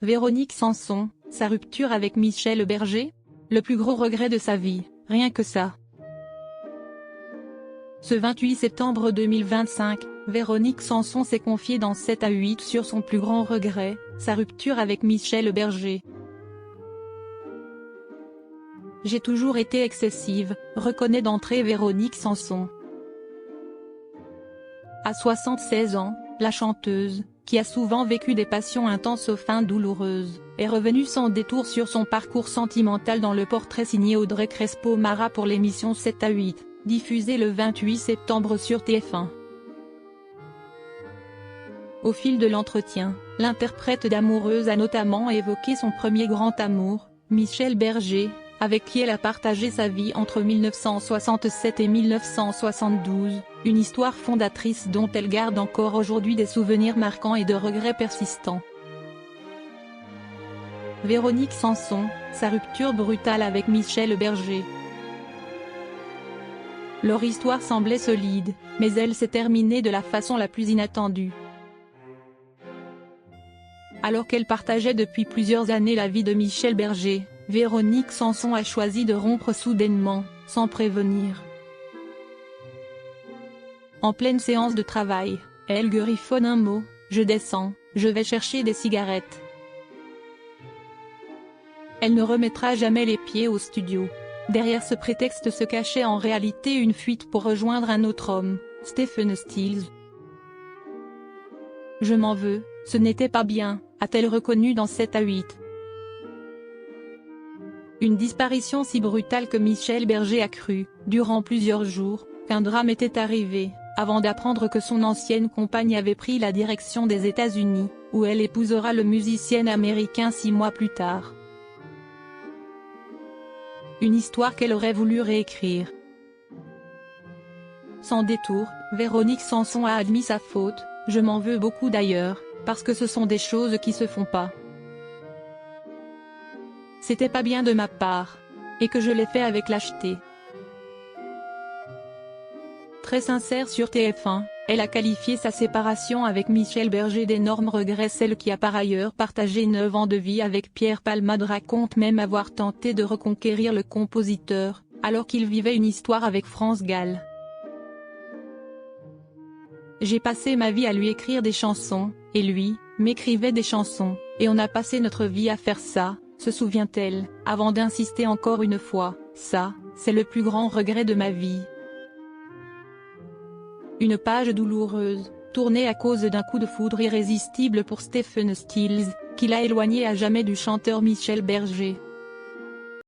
Véronique Sanson, sa rupture avec Michel Berger? Le plus gros regret de sa vie, rien que ça. Ce 28 septembre 2025, Véronique Sanson s'est confiée dans 7 à 8 sur son plus grand regret, sa rupture avec Michel Berger. J'ai toujours été excessive, reconnaît d'entrée Véronique Sanson. À 76 ans, la chanteuse, qui a souvent vécu des passions intenses aux fins douloureuses, est revenue sans détour sur son parcours sentimental dans le portrait signé Audrey Crespo-Mara pour l'émission 7 à 8, diffusée le 28 septembre sur TF1. Au fil de l'entretien, l'interprète d'Amoureuse a notamment évoqué son premier grand amour, Michel Berger, avec qui elle a partagé sa vie entre 1967 et 1972, une histoire fondatrice dont elle garde encore aujourd'hui des souvenirs marquants et de regrets persistants. Véronique Sanson, sa rupture brutale avec Michel Berger. Leur histoire semblait solide, mais elle s'est terminée de la façon la plus inattendue. Alors qu'elle partageait depuis plusieurs années la vie de Michel Berger, Véronique Sanson a choisi de rompre soudainement, sans prévenir. En pleine séance de travail, elle griffonne un mot: je descends, je vais chercher des cigarettes. Elle ne remettra jamais les pieds au studio. Derrière ce prétexte se cachait en réalité une fuite pour rejoindre un autre homme, Stephen Stills. Je m'en veux, ce n'était pas bien, a-t-elle reconnu dans 7 à 8. Une disparition si brutale que Michel Berger a cru, durant plusieurs jours, qu'un drame était arrivé, avant d'apprendre que son ancienne compagne avait pris la direction des États-Unis, où elle épousera le musicien américain 6 mois plus tard. Une histoire qu'elle aurait voulu réécrire. Sans détour, Véronique Sanson a admis sa faute: je m'en veux beaucoup d'ailleurs, parce que ce sont des choses qui se font pas. C'était pas bien de ma part. Et que je l'ai fait avec lâcheté. Très sincère sur TF1, elle a qualifié sa séparation avec Michel Berger d'énorme regret. Celle qui a par ailleurs partagé 9 ans de vie avec Pierre Palmade raconte même avoir tenté de reconquérir le compositeur, alors qu'il vivait une histoire avec France Gall. J'ai passé ma vie à lui écrire des chansons, et lui, m'écrivait des chansons, et on a passé notre vie à faire ça, se souvient-elle, avant d'insister encore une fois: ça, c'est le plus grand regret de ma vie. Une page douloureuse, tournée à cause d'un coup de foudre irrésistible pour Stephen Stills, qui l'a éloigné à jamais du chanteur Michel Berger.